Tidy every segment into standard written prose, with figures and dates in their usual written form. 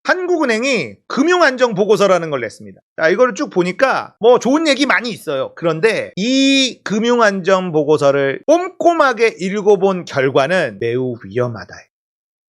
한국은행이 금융안정보고서라는 걸 냈습니다. 자, 이거를 쭉 보니까 뭐 좋은 얘기 많이 있어요. 그런데 이 금융안정보고서를 꼼꼼하게 읽어본 결과는 매우 위험하다.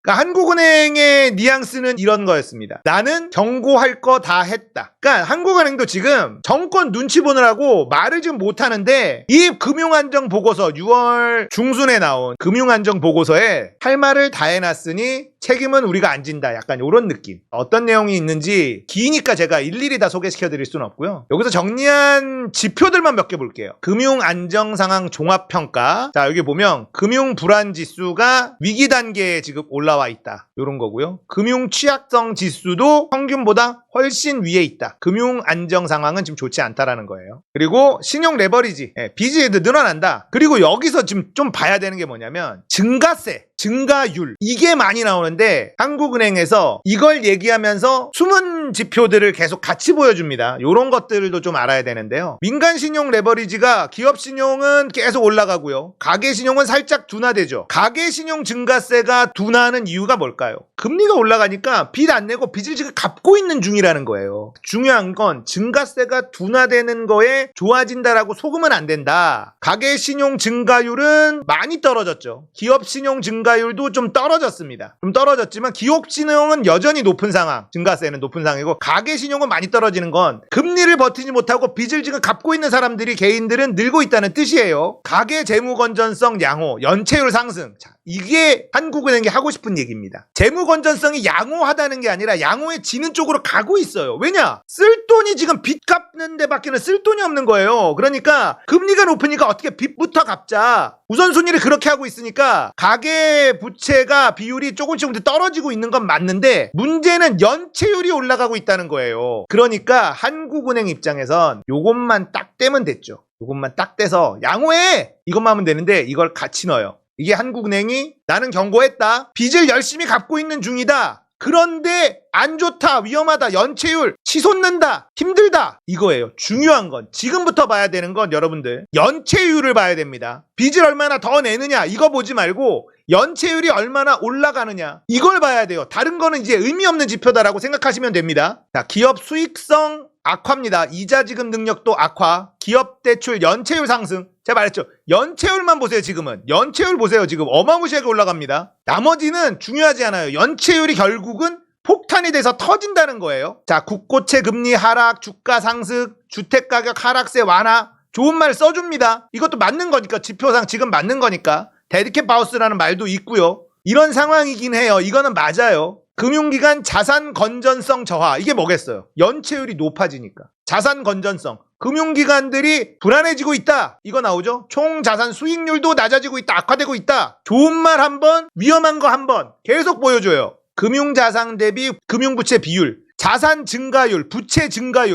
그러니까 한국은행의 뉘앙스는 이런 거였습니다. 나는 경고할 거 다 했다. 그러니까 한국은행도 지금 정권 눈치 보느라고 말을 지금 못하는데 이 금융안정보고서 6월 중순에 나온 금융안정보고서에 할 말을 다 해놨으니 책임은 우리가 안 진다. 약간 이런 느낌. 어떤 내용이 있는지 기니까 제가 일일이 다 소개시켜드릴 수는 없고요. 여기서 정리한 지표들만 몇 개 볼게요. 금융안정상황 종합평가. 자, 여기 보면 금융불안지수가 위기 단계에 지금 올라와 있다. 이런 거고요. 금융취약성 지수도 평균보다 훨씬 위에 있다. 금융 안정 상황은 지금 좋지 않다라는 거예요. 그리고 신용 레버리지, 빚이 늘어난다. 그리고 여기서 지금 좀 봐야 되는 게 뭐냐면 증가세, 증가율 이게 많이 나오는데 한국은행에서 이걸 얘기하면서 숨은 지표들을 계속 같이 보여줍니다. 이런 것들도 좀 알아야 되는데요. 민간 신용 레버리지가 기업 신용은 계속 올라가고요. 가계 신용은 살짝 둔화되죠. 가계 신용 증가세가 둔화하는 이유가 뭘까요? 금리가 올라가니까 빚 안 내고 빚을 지금 갚고 있는 중이라는 거예요. 중요한 건 증가세가 둔화되는 거에 좋아진다라고 속으면 안 된다. 가계 신용 증가율은 많이 떨어졌죠. 기업 신용 증가율도 좀 떨어졌습니다. 좀 떨어졌지만 기업 신용은 여전히 높은 상황, 증가세는 높은 상황이고 가계 신용은 많이 떨어지는 건 금리를 버티지 못하고 빚을 지금 갚고 있는 사람들이 개인들은 늘고 있다는 뜻이에요. 가계 재무 건전성 양호, 연체율 상승. 자, 이게 한국은행이 하고 싶은 얘기입니다. 재무 건전성이 양호하다는 게 아니라 양호해지는 쪽으로 가고 있어요. 왜냐? 쓸 돈이 지금 빚 갚는 데밖에는 쓸 돈이 없는 거예요. 그러니까 금리가 높으니까 어떻게 빚부터 갚자. 우선순위를 그렇게 하고 있으니까 가계 부채가 비율이 조금씩 떨어지고 있는 건 맞는데 문제는 연체율이 올라가고 있다는 거예요. 그러니까 한국은행 입장에선 요것만 딱 떼면 됐죠. 요것만 딱 떼서 양호해! 이것만 하면 되는데 이걸 같이 넣어요. 이게 한국은행이 나는 경고했다. 빚을 열심히 갚고 있는 중이다. 그런데 안 좋다, 위험하다, 연체율 치솟는다, 힘들다. 이거예요. 중요한 건 지금부터 봐야 되는 건 여러분들 연체율을 봐야 됩니다. 빚을 얼마나 더 내느냐 이거 보지 말고 연체율이 얼마나 올라가느냐 이걸 봐야 돼요. 다른 거는 이제 의미 없는 지표다라고 생각하시면 됩니다. 자, 기업 수익성 악화입니다. 이자 지급 능력도 악화, 기업 대출 연체율 상승. 제가 말했죠. 연체율만 보세요. 지금은 연체율 보세요. 지금 어마무시하게 올라갑니다. 나머지는 중요하지 않아요. 연체율이 결국은 폭탄이 돼서 터진다는 거예요. 자, 국고채 금리 하락, 주가 상승, 주택가격 하락세 완화. 좋은 말 써줍니다. 이것도 맞는 거니까, 지표상 지금 맞는 거니까. 데리케 바우스라는 말도 있고요. 이런 상황이긴 해요. 이거는 맞아요. 금융기관 자산 건전성 저하. 이게 뭐겠어요? 연체율이 높아지니까. 자산 건전성. 금융기관들이 불안해지고 있다. 이거 나오죠? 총 자산 수익률도 낮아지고 있다. 악화되고 있다. 좋은 말 한 번, 위험한 거 한 번 계속 보여줘요. 금융자산 대비 금융부채 비율, 자산 증가율, 부채 증가율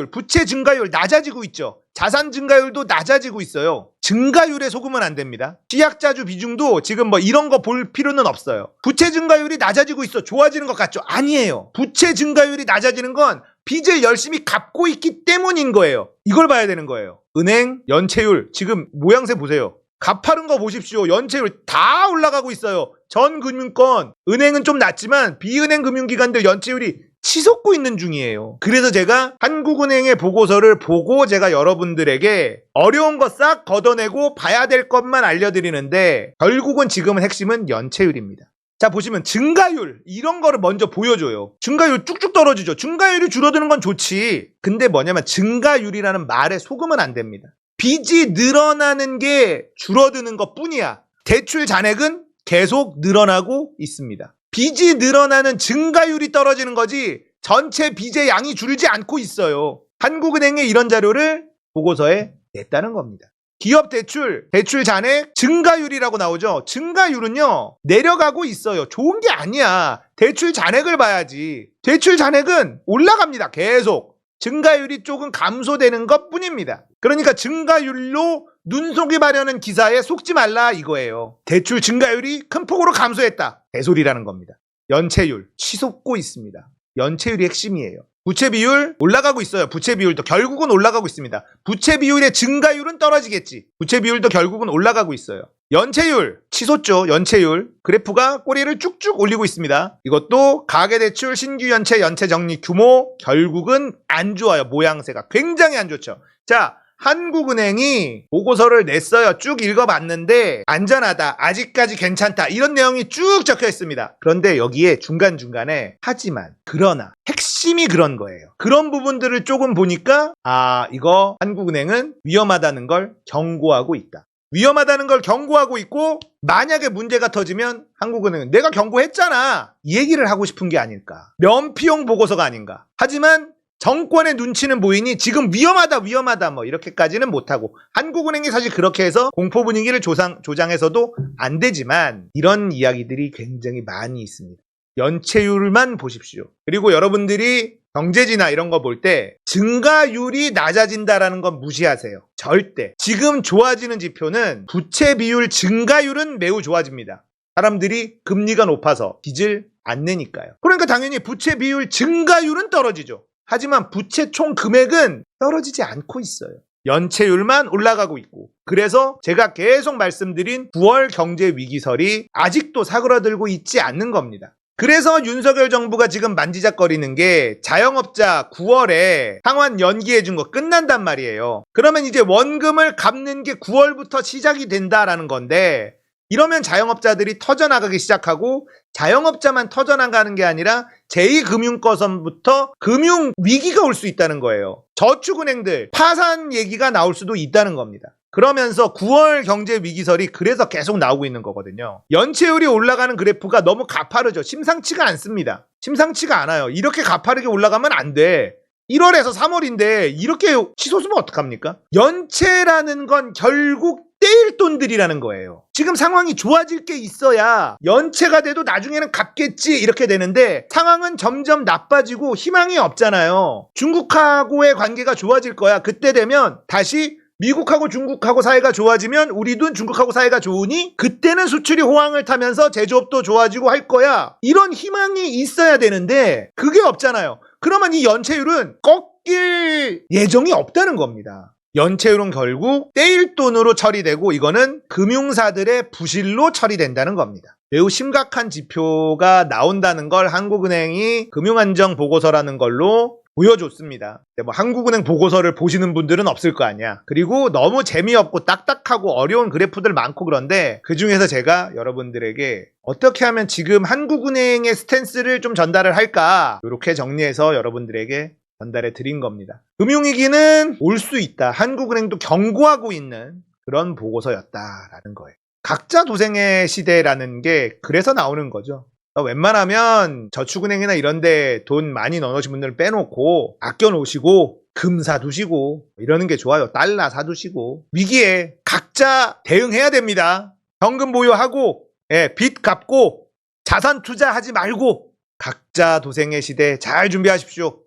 낮아지고 있죠. 자산 증가율도 낮아지고 있어요. 증가율에 속으면 안 됩니다. 취약자주 비중도 지금 뭐 이런 거 볼 필요는 없어요. 부채 증가율이 낮아지고 있어. 좋아지는 것 같죠? 아니에요. 부채 증가율이 낮아지는 건 빚을 열심히 갚고 있기 때문인 거예요. 이걸 봐야 되는 거예요. 은행 연체율 지금 모양새 보세요. 가파른 거 보십시오. 연체율 다 올라가고 있어요. 전 금융권 은행은 좀 낮지만 비은행 금융기관들 연체율이 치솟고 있는 중이에요. 그래서 제가 한국은행의 보고서를 보고 제가 여러분들에게 어려운 거 싹 걷어내고 봐야 될 것만 알려드리는데 결국은 지금은 핵심은 연체율입니다. 자, 보시면 증가율 이런 거를 먼저 보여줘요. 증가율 쭉쭉 떨어지죠. 증가율이 줄어드는 건 좋지. 근데 뭐냐면 증가율이라는 말에 속으면 안 됩니다. 빚이 늘어나는 게 줄어드는 것 뿐이야. 대출 잔액은 계속 늘어나고 있습니다. 빚이 늘어나는 증가율이 떨어지는 거지 전체 빚의 양이 줄지 않고 있어요. 한국은행의 이런 자료를 보고서에 냈다는 겁니다. 기업 대출 잔액 증가율이라고 나오죠. 증가율은요 내려가고 있어요. 좋은 게 아니야. 대출 잔액을 봐야지. 대출 잔액은 올라갑니다. 계속. 증가율이 조금 감소되는 것 뿐입니다. 그러니까 증가율로 눈속이 바려는 기사에 속지 말라 이거예요. 대출 증가율이 큰 폭으로 감소했다. 개소리라는 겁니다. 연체율 치솟고 있습니다. 연체율이 핵심이에요. 부채 비율 올라가고 있어요. 부채 비율도 결국은 올라가고 있습니다. 부채 비율의 증가율은 떨어지겠지. 부채 비율도 결국은 올라가고 있어요. 연체율 치솟죠. 연체율 그래프가 꼬리를 쭉쭉 올리고 있습니다. 이것도 가계대출 신규 연체 정리 규모 결국은 안 좋아요. 모양새가 굉장히 안 좋죠. 자, 한국은행이 보고서를 냈어요. 쭉 읽어봤는데 안전하다, 아직까지 괜찮다, 이런 내용이 쭉 적혀 있습니다. 그런데 여기에 중간중간에 하지만, 그러나, 핵심이 그런 거예요. 그런 부분들을 조금 보니까 이거 한국은행은 위험하다는 걸 경고하고 있다. 위험하다는 걸 경고하고 있고, 만약에 문제가 터지면 한국은행은 내가 경고했잖아, 이 얘기를 하고 싶은 게 아닐까. 면피용 보고서가 아닌가. 하지만 정권의 눈치는 보이니 지금 위험하다 뭐 이렇게까지는 못하고, 한국은행이 사실 그렇게 해서 공포 분위기를 조장해서도 안 되지만 이런 이야기들이 굉장히 많이 있습니다. 연체율만 보십시오. 그리고 여러분들이 경제지나 이런 거 볼 때 증가율이 낮아진다라는 건 무시하세요. 절대. 지금 좋아지는 지표는 부채 비율 증가율은 매우 좋아집니다. 사람들이 금리가 높아서 빚을 안 내니까요. 그러니까 당연히 부채 비율 증가율은 떨어지죠. 하지만 부채 총 금액은 떨어지지 않고 있어요. 연체율만 올라가고 있고, 그래서 제가 계속 말씀드린 9월 경제 위기설이 아직도 사그라들고 있지 않는 겁니다. 그래서 윤석열 정부가 지금 만지작거리는 게, 자영업자 9월에 상환 연기해 준 거 끝난단 말이에요. 그러면 이제 원금을 갚는 게 9월부터 시작이 된다라는 건데, 이러면 자영업자들이 터져나가기 시작하고, 자영업자만 터져나가는 게 아니라 제2금융거선부터 금융위기가 올 수 있다는 거예요. 저축은행들 파산 얘기가 나올 수도 있다는 겁니다. 그러면서 9월 경제위기설이 그래서 계속 나오고 있는 거거든요. 연체율이 올라가는 그래프가 너무 가파르죠. 심상치가 않습니다. 심상치가 않아요. 이렇게 가파르게 올라가면 안 돼. 1월에서 3월인데 이렇게 치솟으면 어떡합니까? 연체라는 건 결국 떼일 돈들이라는 거예요. 지금 상황이 좋아질 게 있어야 연체가 돼도 나중에는 갚겠지 이렇게 되는데, 상황은 점점 나빠지고 희망이 없잖아요. 중국하고의 관계가 좋아질 거야. 그때 되면 다시 미국하고 중국하고 사이가 좋아지면 우리도 중국하고 사이가 좋으니 그때는 수출이 호황을 타면서 제조업도 좋아지고 할 거야. 이런 희망이 있어야 되는데 그게 없잖아요. 그러면 이 연체율은 꺾일 예정이 없다는 겁니다. 연체율은 결국 떼일 돈으로 처리되고, 이거는 금융사들의 부실로 처리된다는 겁니다. 매우 심각한 지표가 나온다는 걸 한국은행이 금융안정보고서라는 걸로 보여줬습니다. 뭐 한국은행 보고서를 보시는 분들은 없을 거 아니야. 그리고 너무 재미없고 딱딱하고 어려운 그래프들 많고, 그런데 그 중에서 제가 여러분들에게 어떻게 하면 지금 한국은행의 스탠스를 좀 전달을 할까, 이렇게 정리해서 여러분들에게 전달해 드린 겁니다. 금융위기는 올 수 있다. 한국은행도 경고하고 있는 그런 보고서였다라는 거예요. 각자 도생의 시대라는 게 그래서 나오는 거죠. 웬만하면 저축은행이나 이런 데 돈 많이 넣어놓으신 분들은 빼놓고 아껴놓으시고 금 사두시고 이러는 게 좋아요. 달러 사두시고. 위기에 각자 대응해야 됩니다. 현금 보유하고, 빚 갚고, 자산 투자하지 말고 각자 도생의 시대 잘 준비하십시오.